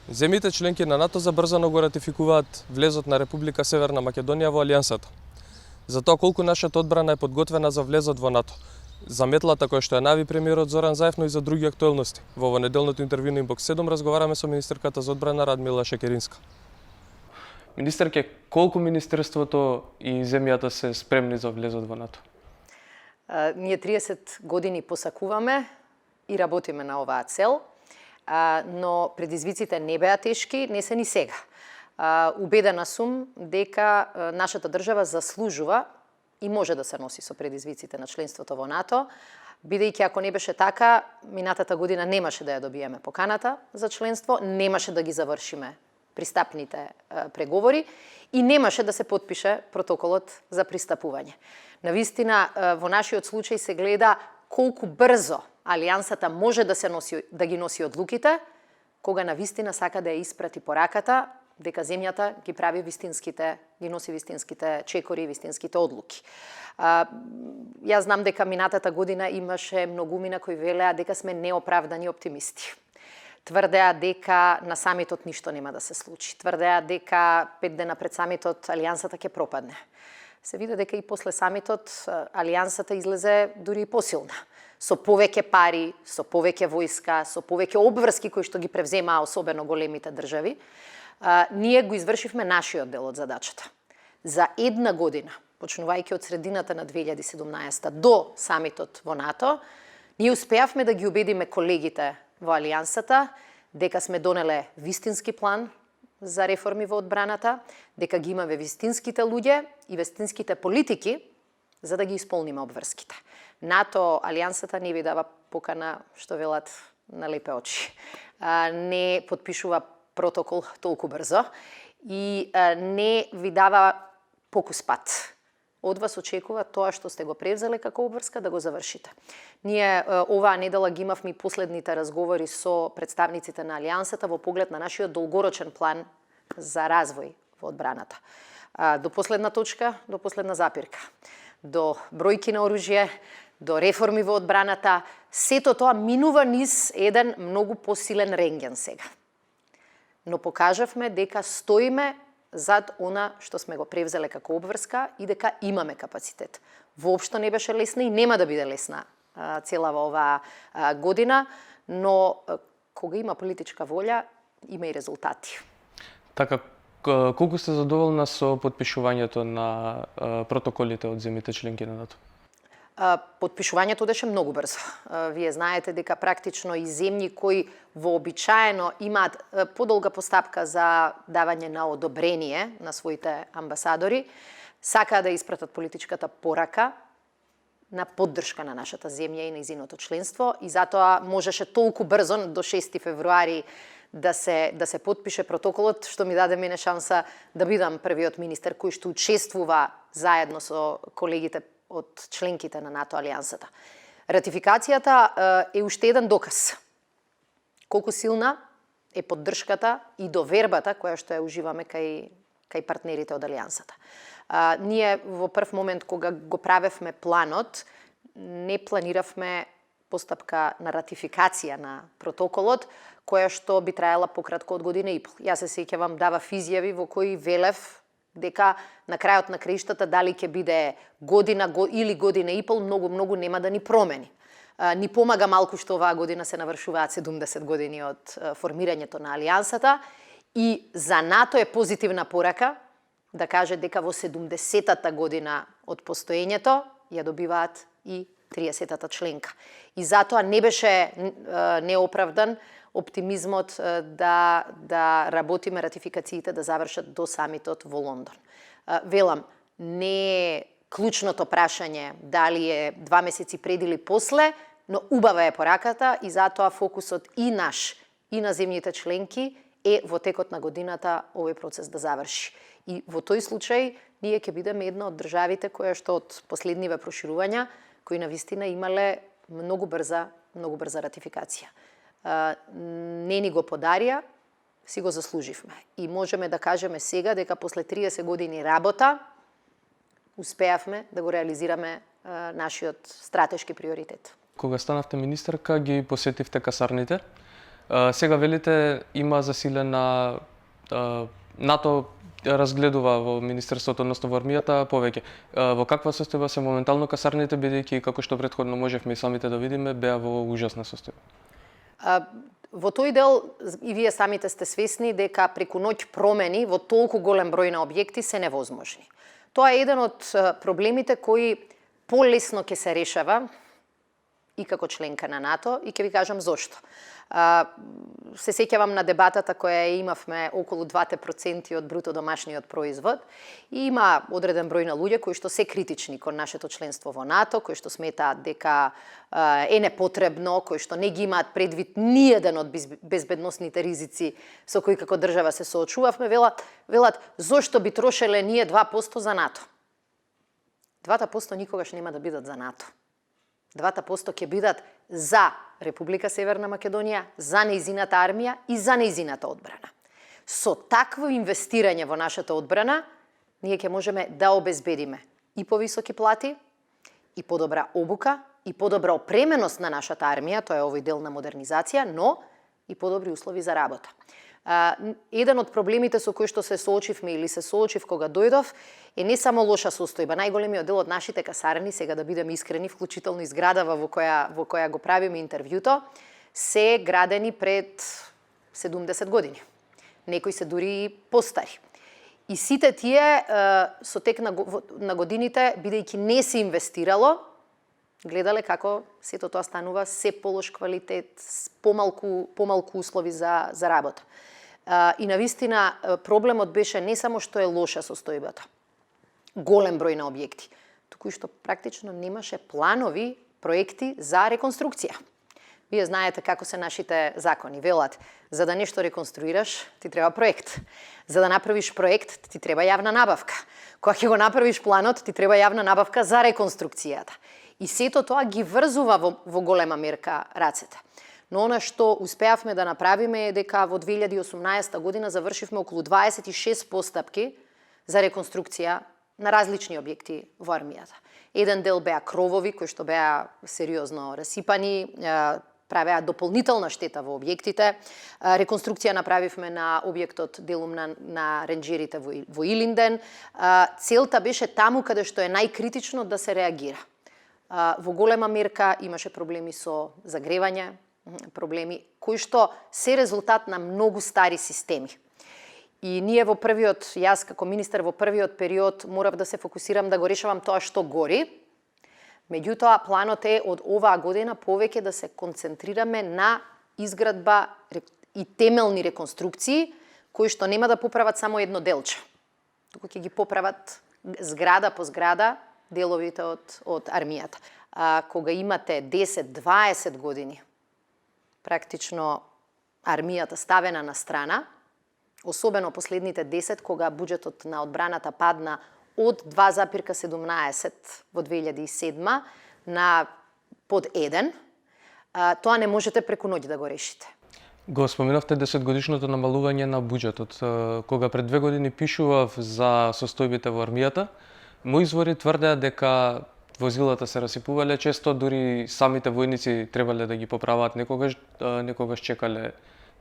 Земјите членки на НАТО забрзано го ратификуваат влезот на Република Северна Македонија во Алијансата. За тоа колку нашата одбрана е подготвена за влезот во НАТО, за метлата која што ја нави премиерот Зоран Заев, но и за други актуелности. Во неделното интервју на Инбокс 7 разговараме со министерката за одбрана Радмила Шекеринска. Министерке, колку министерството и земјата се спремни за влезот во НАТО? Ние 30 години посакуваме и работиме на оваа цел, но предизвиците не беа тешки, не се ни сега. Убедена сум дека нашата држава заслужува и може да се носи со предизвиците на членството во НАТО, бидејќи ако не беше така, минатата година немаше да ја добиеме поканата за членство, немаше да ги завршиме пристапните преговори и немаше да се потпише протоколот за пристапување. Навистина, во нашиот случај се гледа колку брзо Алијансата може да ги носи одлуките, кога навистина сака да ја испрати пораката дека земјата ги носи вистинските чекори, вистинските одлуки. Јас знам дека минатата година имаше многумина кои велеа дека сме неоправдани оптимисти. Тврдеа дека на самитот ништо нема да се случи. Тврдеа дека 5 дена пред самитот Алијансата ќе пропадне. Се види дека и после самитот Алијансата излезе дури и посилна. Со повеќе пари, со повеќе војска, со повеќе обврски кои што ги превземаа особено големите држави, ние го извршивме нашиот дел од задачата. За една година, почнувајќи од средината на 2017 до самитот во НАТО, ние успеавме да ги убедиме колегите во Алијансата дека сме донеле вистински план за реформи во одбраната, дека ги имаме вистинските луѓе и вистинските политики за да ги исполниме обврските. НАТО, Алијансата не ви дава покана, што велат, на лепе очи. Не потпишува протокол толку брзо и не ви дава покус пат. Од вас очекува тоа што сте го превзеле како обврска да го завршите. Ние оваа недела ги имавме и последните разговори со представниците на Алијансата во поглед на нашиот долгорочен план за развој во одбраната. До последна точка, до последна запирка, до бројки на оружје, до реформи во одбраната, сето тоа минува низ еден многу посилен рентген сега. Но покажавме дека стоиме зад она што сме го превзеле како обврска и дека имаме капацитет. Воопшто не беше лесна и нема да биде лесна целава оваа година, но кога има политичка волја, има и резултати. Така, колку сте задоволна со потпишувањето на протоколите од земјите членки на НАТО? Потпишувањето одеше многу брзо. Вие знаете дека практично и земји кои вообичаено имаат подолга постапка за давање на одобрение на своите амбасадори, сакаа да испратат политичката порака на поддршка на нашата земја и нејзиното членство и затоа можеше толку брзо до 6 февруари да се потпише протоколот, што ми даде мене шанса да бидам првиот министер кој што учествува заедно со колегите од членките на НАТО Алијансата. Ратификацијата е уште еден доказ колку силна е поддршката и довербата која што ја уживаме кај партнерите од Алијансата. Ние во прв момент кога го правевме планот, не планиравме постапка на ратификација на протоколот, која што би траела пократко од година и пол. Јас се сеќавам, давав изјави во кои велев дека на крајот на краиштата дали ќе биде година или година и пол, многу нема да ни промени. Ни помага малку што оваа година се навршуваат 70 години од формирањето на Алијансата и за НАТО е позитивна порака да каже дека во 70-та година од постоењето ја добиваат и 30-та членка. И затоа не беше неоправдан оптимизмот да работиме ратификациите да завршат до самитот во Лондон. Велам, не е клучното прашање дали е 2 месеци пред или после, но убава е пораката и затоа фокусот и наш и на земјите членки е во текот на годината овој процес да заврши. И во тој случај ние ќе бидеме една од државите која што од последниве проширувања кои навистина имале многу брза ратификација. Не ни го подарија, си го заслуживме. И можеме да кажеме сега дека после 30 години работа успеавме да го реализираме нашиот стратешки приоритет. Кога станавте министерка, ги посетивте касарните. Сега велите има засилена НАТО разгледува во Министерството, односно во армијата повеќе. Во каква состојба се моментално касарните, бидејќи како што претходно можевме и самите да видиме, беа во ужасна состојба? Во тој дел и вие самите сте свесни дека преку ноќ промени во толку голем број на објекти се невозможни. Тоа е еден од проблемите кои полесно ќе се решава и како членка на НАТО, и ќе ви кажам зошто. Се сеќавам на дебатата која имавме околу 2% од бруто домашниот производ, и има одреден број на луѓе кои што се критични кон нашето членство во НАТО, кои што сметаат дека е непотребно, кои што не ги имаат предвид ниеден од безбедносните ризици со кои како држава се соочувавме, велат зошто би трошеле ние 2% за НАТО. 2% никогаш нема да бидат за НАТО. 2% ќе бидат за Република Северна Македонија, за нејзината армија и за нејзината одбрана. Со такво инвестирање во нашата одбрана, ние ќе можеме да обезбедиме и повисоки плати, и подобра обука, и подобра опременост на нашата армија, тоа е овој дел на модернизација, но и подобри услови за работа. Еден од проблемите со кои што се соочивме или се соочив кога дојдов е не само лоша состојба. Најголемиот дел од нашите касарни, сега да бидеме искрени, вклучително и зградава во која го правиме интервјуто, се градени пред 70 години. Некои се дури и постари. И сите тие со тек на годините, бидејќи не се инвестирало, гледале како сето тоа станува се полош квалитет, помалку услови за работа. И навистина проблемот беше не само што е лоша состојбата, голем број на објекти, туку и што практично немаше планови, проекти за реконструкција. Вие знаете како се нашите закони. Велат, за да нешто реконструираш, ти треба проект. За да направиш проект, ти треба јавна набавка. Кога ќе го направиш планот, ти треба јавна набавка за реконструкцијата. И сето тоа ги врзува во голема мерка рацете. Но она што успеавме да направиме е дека во 2018 година завршивме околу 26 постапки за реконструкција на различни објекти во армијата. Еден дел беа кровови кои што беа сериозно расипани, правеа дополнителна штета во објектите. Реконструкција направивме на објектот делум на ренџерите во Илинден. Целта беше таму каде што е најкритично да се реагира. Во голема мерка имаше проблеми со загревање, проблеми кои што се резултат на многу стари системи. И ние во првиот, јас како министер во првиот период морав да се фокусирам да го решавам тоа што гори. Меѓутоа, планот е од оваа година повеќе да се концентрираме на изградба и темелни реконструкции, кои што нема да поправат само едно делче, туку ќе ги поправат зграда по зграда деловите од армијата. Кога имате 10-20 години, практично армијата ставена на страна, особено последните 10, кога буџетот на одбраната падна од 2,17 во 2007 на под 1, тоа не можете преку ноќ да го решите. Го споменавте 10-годишното намалување на буџетот. Кога пред 2 години пишував за состојбите во армијата, мои извори тврдеа дека возилата се расипувале, често дури самите војници требале да ги поправаат некогаш чекале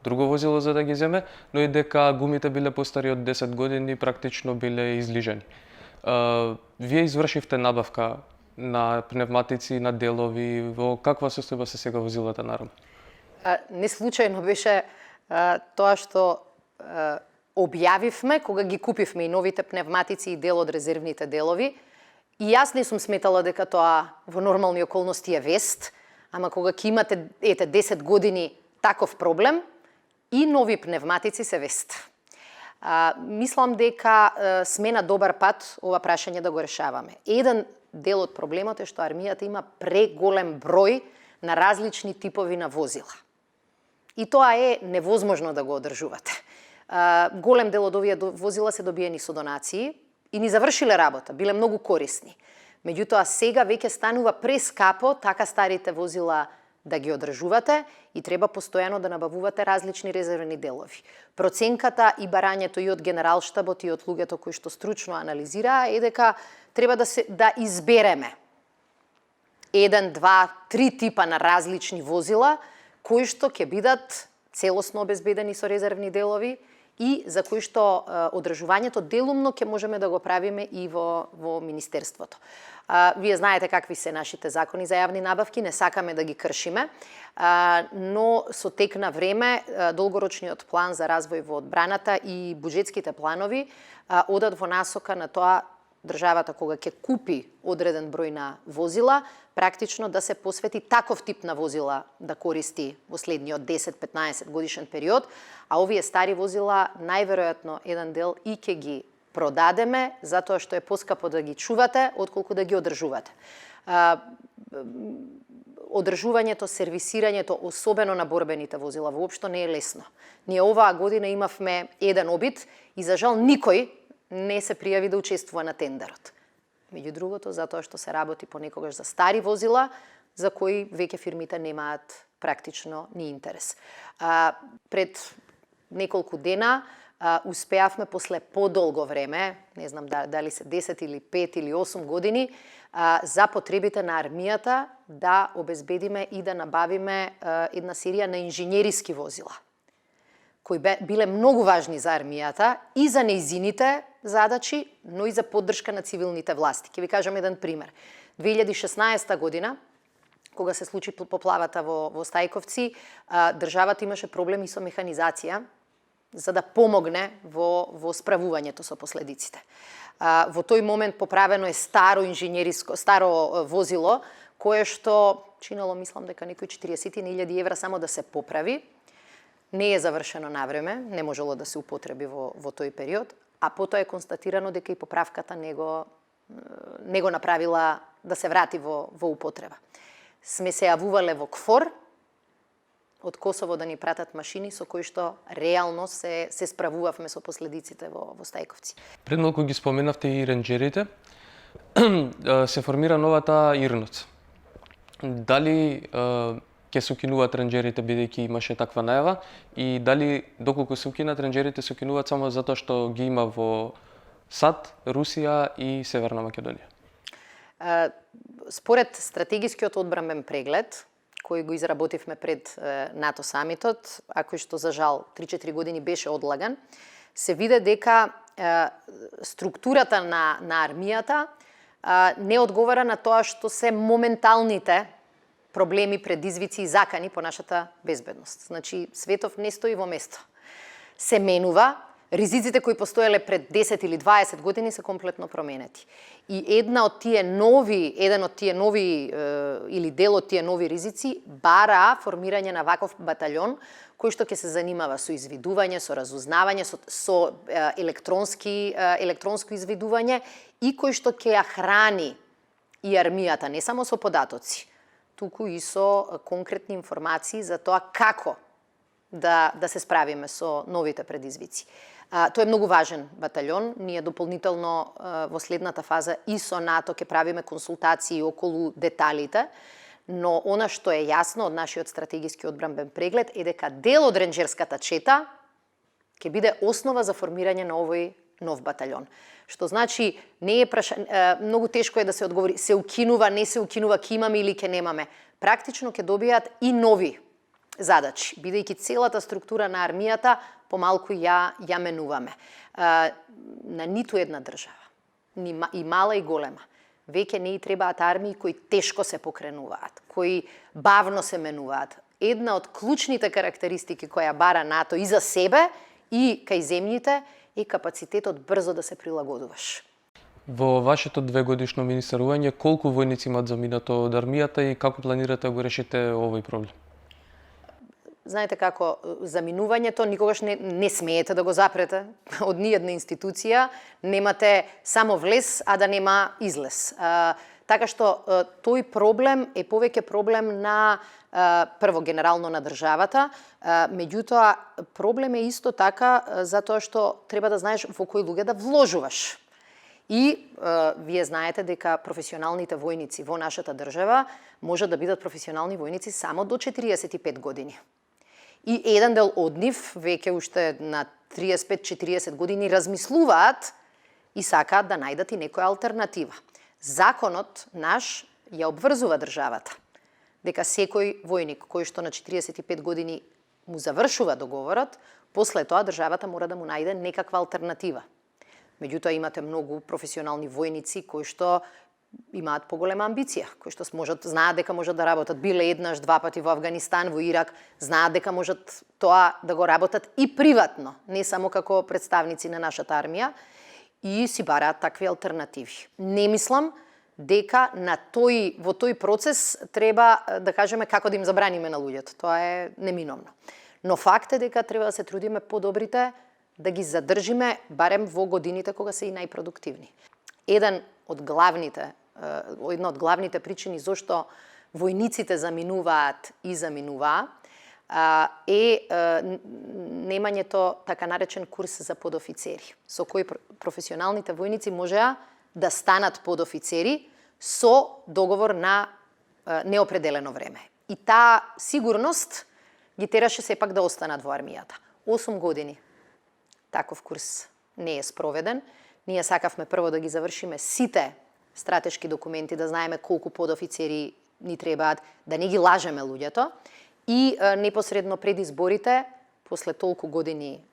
друго возило за да ги земе, но и дека гумите биле постари од 10 години, практично биле излижени. Вие извршивте набавка на пневматици, на делови, во каква состојба се сега возилата на армија? Не случајно беше тоа што објавивме кога ги купивме и новите пневматици и дел од резервните делови. И јас не сум сметала дека тоа во нормални околности е вест, ама кога ќе имате 10 години таков проблем, и нови пневматици се вест. Мислам дека сме на добар пат ова прашање да го решаваме. Еден дел од проблемот е што армијата има преголем број на различни типови на возила. И тоа е невозможно да го одржувате. Голем дел од овие возила се добиени со донации и ни завршиле работа, биле многу корисни. Меѓутоа сега веќе станува прескапо така старите возила да ги одржувате и треба постојано да набавувате различни резервни делови. Проценката и барањето и од генералштабот и од луѓето кои што стручно анализираа е дека треба да избереме 1, 2, 3 типа на различни возила кои што ќе бидат целосно обезбедени со резервни делови и за кои што одржувањето делумно ќе можеме да го правиме и во Министерството. Вие знаете какви се нашите закони за јавни набавки, не сакаме да ги кршиме, но со тек на време долгорочниот план за развој во одбраната и буџетските планови одат во насока на тоа државата кога ќе купи одреден број на возила, практично да се посвети таков тип на возила да користи во следниот 10-15 годишен период, а овие стари возила најверојатно еден дел и ќе ги продадеме, затоа што е поскапо да ги чувате, отколку да ги одржувате. Одржувањето, сервисирањето, особено на борбените возила, воопшто не е лесно. Ние оваа година имавме еден обид и за жал никој не се пријави да учествува на тендерот. Меѓу другото, затоа што се работи понекогаш за стари возила, за кои веќе фирмите немаат практично ни интерес. Пред неколку дена успеавме после подолго време, не знам дали се 10 или 5 или 8 години, за потребите на армијата да обезбедиме и да набавиме една серија на инженериски возила, кои биле многу важни за армијата и за нејзините задачи, но и за поддршка на цивилните власти. Ќе ви кажам еден пример. 2016 година, кога се случи поплавата во Стајковци, државата имаше проблеми со механизација за да помогне во справувањето со последиците. Во тој момент поправено е старо возило, кое што чинело, мислам дека некои 40.000 евра само да се поправи. Не е завршено на време, не можело да се употреби во тој период, а потоа е констатирано дека и поправката не го направила да се врати во употреба. Сме се јавувале во КФОР од Косово да ни пратат машини со кои што реално се справувавме со последиците во Стајковци. Пред малку ги споменавте и ренџерите. Се формира новата ИРНОЦ. Дали ќе се укинуваат ренџерите бидејќи имаше таква најава и дали доколку се укинат ренџерите се укинуваат само затоа што ги има во САД, Русија и Северна Македонија? Според стратегискиот одбранбен преглед кој го изработивме пред НАТО самитот, а кој што за жал 3-4 години беше одлаган, се виде дека структурата на армијата не одговара на тоа што се моменталните проблеми, предизвици и закани по нашата безбедност. Значи, светов не стои во место. Се менува, ризиците кои постоеле пред 10 или 20 години се комплетно променети. И еден од тие нови или дел од тие нови ризици бара формирање на ваков батальон кој што ќе се занимава со извидување, со разузнавање, со електронско извидување и кој што ќе ја храни и армијата не само со податоци, туку и со конкретни информации за тоа како да се справиме со новите предизвици. Тој е многу важен батальон. Ние дополнително во следната фаза и со НАТО ќе правиме консултации околу деталите, но она што е јасно од нашиот стратегиски одбранбен преглед е дека дел од ренџерската чета ќе биде основа за формирање на овој нов батальон. Што значи, не е многу тешко е да се одговори се укинува, не се укинува, ќе имаме или ќе немаме. Практично ќе добијат и нови задачи, бидејќи целата структура на армијата помалку ја менуваме. На ниту една држава, и мала и голема, веќе не и требаат армии кои тешко се покренуваат, кои бавно се менуваат. Една од клучните карактеристики која бара НАТО и за себе и кај земјите е капацитетот брзо да се прилагодуваш. Во вашето 2-годишно министерување, колку војници имаат заминато од армијата и како планирате да го решите овој проблем? Знаете како, заминувањето никогаш не смеете да го запрете од ниједна институција, немате само влез, а да нема излез. Така што тој проблем е повеќе проблем на прво генерално на државата, меѓутоа проблем е исто така затоа што треба да знаеш во кои луѓе да вложуваш. И вие знаете дека професионалните војници во нашата држава може да бидат професионални војници само до 45 години. И еден дел од нив, веќе уште на 35-40 години, размислуваат и сакаат да најдат и некоја алтернатива. Законот наш ја обврзува државата дека секој војник кој што на 45 години му завршува договорот, после тоа државата мора да му најде некаква алтернатива. Меѓутоа имате многу професионални војници кои што имаат поголема амбиција, кои што знаат дека можат да работат, биле еднаш, два пати во Афганистан, во Ирак, знаат дека можат тоа да го работат и приватно, не само како представници на нашата армија, и си бараат такви алтернативи. Не мислам дека во тој процес треба да кажеме како да им забраниме на луѓето. Тоа е неминовно. Но факт е дека треба да се трудиме подобрите да ги задржиме барем во годините кога се и најпродуктивни. Една од главните причини зошто војниците заминуваат и заминуваа е немањето така наречен курс за подофицери, со кој професионалните војници можеа да станат подофицери со договор на неопределено време. И таа сигурност ги тераше сепак да останат во армијата. 8 години таков курс не е спроведен. Ние сакавме прво да ги завршиме сите стратешки документи, да знаеме колку подофицери ни требаат, да не ги лажеме луѓето. И непосредно пред изборите, после толку години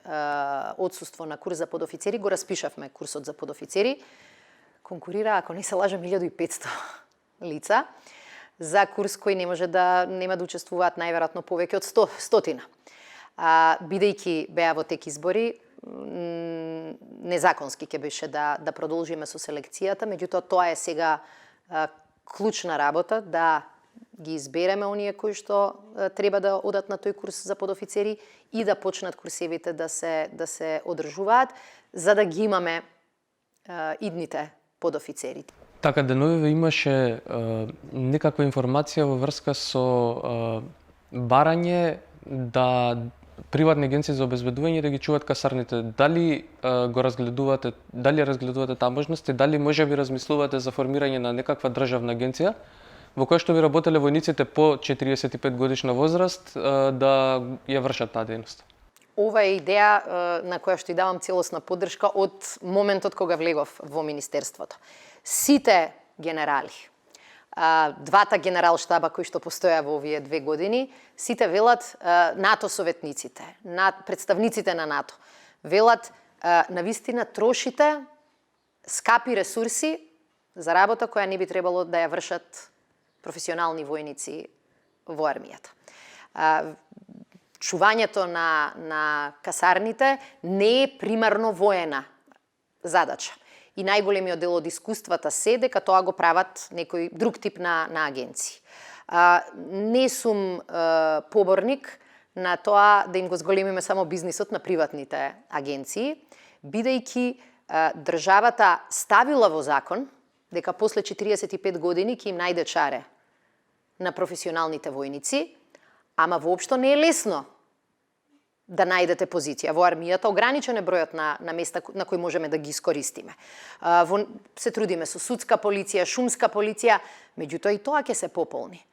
отсуство на курс за подофицери, го распишавме курсот за подофицери. Конкурира, ако не се лажам, 1500 лица за курс кој нема да учествуваат најверојатно повеќе од 100. Бидејќи беа во тек избори, незаконски ќе беше да продолжиме со селекцијата, меѓутоа тоа е сега клучна работа, да ги избереме оние кои што треба да одат на тој курс за подофицери и да почнат курсевите да се одржуваат, за да ги имаме идните подофицери. Така, деновиве имаше некаква информација во врска со барање да приватни агенции за обезбедување да ги чуваат касарните. Дали разгледувате таа можност и дали можеби размислувате за формирање на некаква државна агенција во која што би работеле војниците по 45 годишна возраст да ја вршат таа дејност? Ова е идеја на која што и давам целосна поддршка од моментот кога влегов во Министерството. Сите генерали, двата генерал-штаба кои што постоја во овие 2 години, сите велат, НАТО советниците, представниците на НАТО, велат навистина трошите скапи ресурси за работа која не би требало да ја вршат професионални војници во армијата. Чувањето на касарните не е примарно воена задача. И најголемиот дел од искуствата се дека тоа го прават некој друг тип на агенции. Не сум поборник на тоа да им го зголемиме само бизнисот на приватните агенции, бидејќи државата ставила во закон дека после 45 години ќе им најде чаре на професионалните војници, ама воопшто не е лесно да најдете позиција. Во армијата ограничен е бројот на места на кои можеме да ги искористиме. Се трудиме со судска полиција, шумска полиција, меѓутоа и тоа ќе се пополни.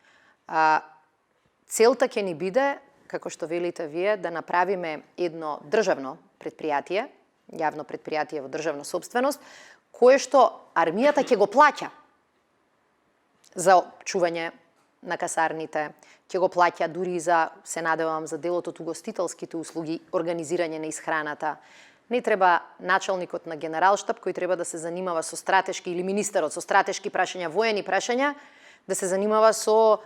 Целта ќе ни биде, како што велите вие, да направиме едно државно предпријатие, јавно предпријатие во државна собственост, кое што армијата ќе го плаќа за чување на касарните, ќе го плаќа дури за, се надевам, за делот од угостителските услуги, организирање на исхраната. Не треба началникот на генералштаб, кој треба да се занимава со стратешки, или министерот со стратешки прашања, воени прашања, да се занимава со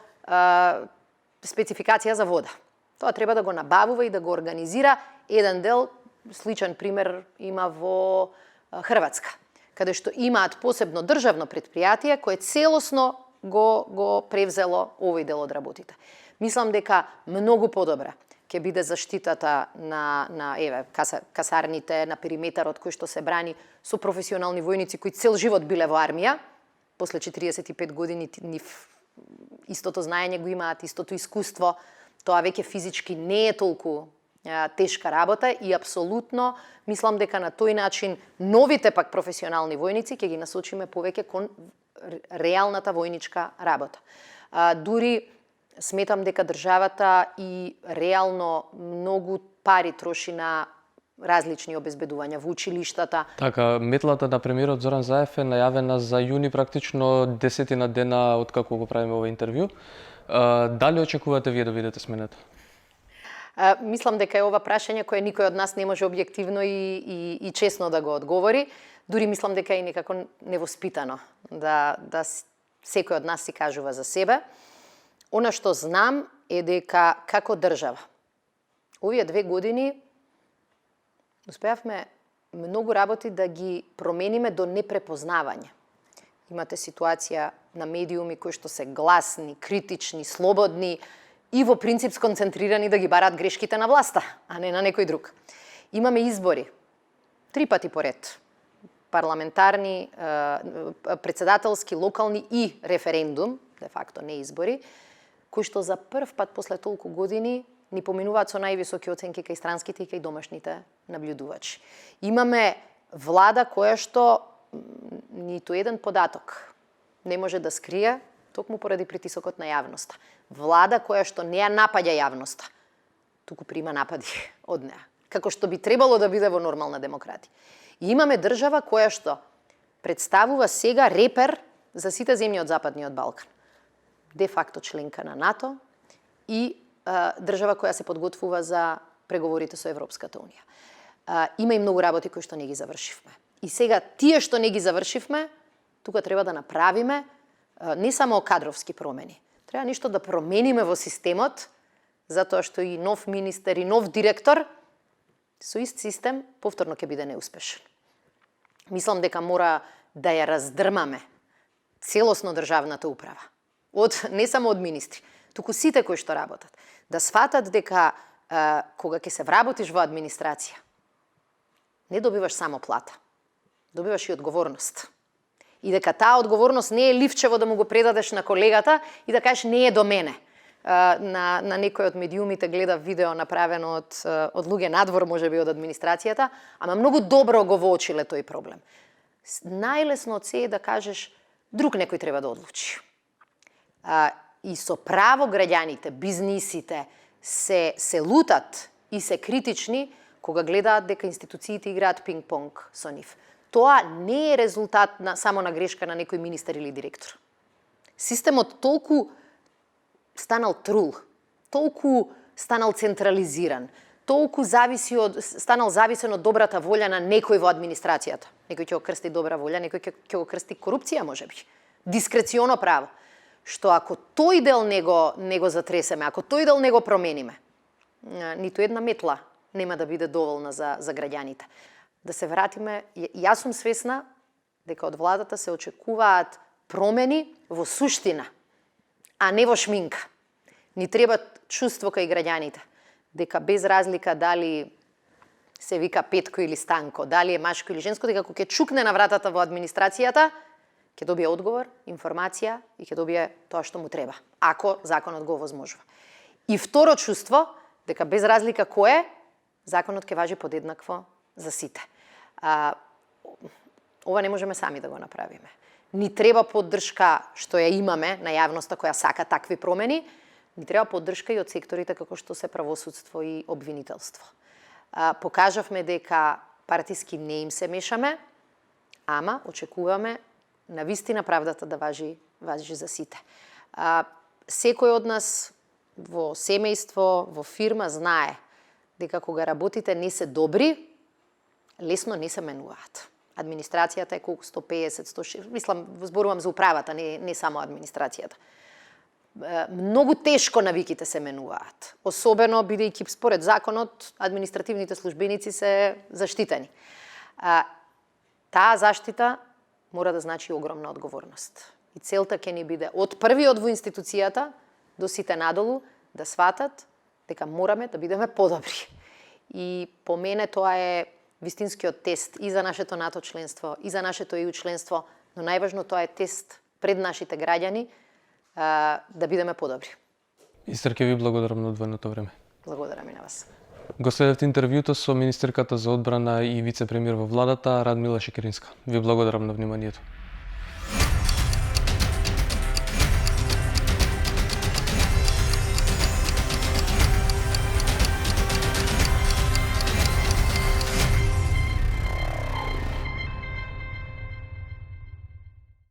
спецификација за вода. Тоа треба да го набавува и да го организира. Еден дел, сличен пример, има во Хрватска, каде што имаат посебно државно предпријатие кое целосно го превзело овој дел од работите. Мислам дека многу подобра ќе биде заштитата на касарните, на периметарот кој што се брани со професионални војници кои цел живот биле во армија, после 45 години истото знаење го имаат, истото искуство, тоа веќе физички не е толку тешка работа и апсолутно мислам дека на тој начин новите пак професионални војници ќе ги насочиме повеќе кон реалната војничка работа. Дури сметам дека државата и реално многу пари троши на различни обезбедувања во училиштата. Така, метлата на премиерот Зоран Заев е најавена за јуни, практично 10 дена од како го правиме ова интервју. Дали очекувате вие да видите смената? Мислам дека е ова прашање кое никој од нас не може објективно и честно да го одговори. Дури мислам дека е некако невоспитано да секој од нас си кажува за себе. Она што знам е дека како држава овие 2 години успеавме многу работи да ги промениме до непрепознавање. Имате ситуација на медиуми кои што се гласни, критични, слободни и во принцип сконцентрирани да ги бараат грешките на власта, а не на некој друг. Имаме избори 3 пати поред. Парламентарни, председателски, локални и референдум, де факто не избори, кои што за прв пат после толку години ни поминуваат со највисоки оценки кај странските и кај домашните наблюдувачи. Имаме влада која што ниту еден податок не може да скрие, токму поради притисокот на јавноста. Влада која што не ја напаѓа јавноста, туку прима напади од неа, како што би требало да биде во нормална демократија. И имаме држава која што представува сега репер за сите земји од Западниот Балкан. Де факто членка на НАТО и држава која се подготвува за преговорите со Европската унија. Има и многу работи кои што не ги завршивме. И сега тие што не ги завршивме, тука треба да направиме не само кадровски промени. Треба нешто да промениме во системот, затоа што и нов министер и нов директор со ист систем повторно ќе биде неуспешен. Мислам дека мора да ја раздрмаме целосно државната управа. Не само од министри, туку сите кои што работат. Да сфатат дека кога ќе се вработиш во администрација, не добиваш само плата, добиваш и одговорност. И дека таа одговорност не е ливчево да му го предадеш на колегата и да кажеш не е до мене. На некој од медиумите гледа видео направено од луѓе надвор, можеби од администрацијата, ама многу добро го воочиле тој проблем. Најлесно од се е да кажеш друг некој треба да одлучи. И со право граѓаните, бизнисите се лутат и се критични кога гледаат дека институциите играат пинг-понг со нив. Тоа не е резултат само на грешка на некој министер или директор. Системот толку станал трул, толку станал централизиран, толку станал зависен од добрата волја на некој во администрацијата. Некој ќе го крсти добра волја, некој ќе го крсти корупција, можеби. Дискреционо право. Што ако тој дел не го затресеме, ако тој дел не го промениме, ниту една метла нема да биде доволна за граѓаните. Да се вратиме, јас сум свесна дека од владата се очекуваат промени во суштина, а не во шминка. Ни треба чувство кај граѓаните, дека без разлика дали се вика Петко или Станко, дали е машко или женско, дека кога ќе чукне на вратата во администрацијата, ќе добие одговор, информација и ќе добие тоа што му треба, ако законот го овозможува. И второ чувство, дека без разлика кој е, законот ќе важи подеднакво за сите. Ова не можеме сами да го направиме. Ни треба поддршка што ја имаме на јавноста која сака такви промени, ни треба поддршка и од секторите како што се правосудство и обвинителство. Покажавме дека партиски не им се мешаме, ама очекуваме на вистина правдата да важи за сите. Секој од нас во семејство, во фирма знае дека кога работите не се добри, лесно не се менуваат. Администрацијата е колку 150, 160, мислам, зборувам за управата, не само администрацијата. Многу тешко навиките се менуваат. Особено бидејќи според законот административните службеници се заштитени. Таа заштита мора да значи огромна одговорност. И целта ќе ни биде од првиот во институцијата до сите надолу да сватат дека мораме да бидеме подобри. И по мене тоа е вистинскиот тест и за нашето НАТО членство, и за нашето ЕУ членство, но најважно тоа е тест пред нашите граѓани да бидеме подобри. Истер, ќе ви благодарам на одвоеното време. Благодарам и на вас. Го следевте интервјуто со министерката за одбрана и вице-премиер во владата Радмила Шекеринска. Ви благодарам на вниманието.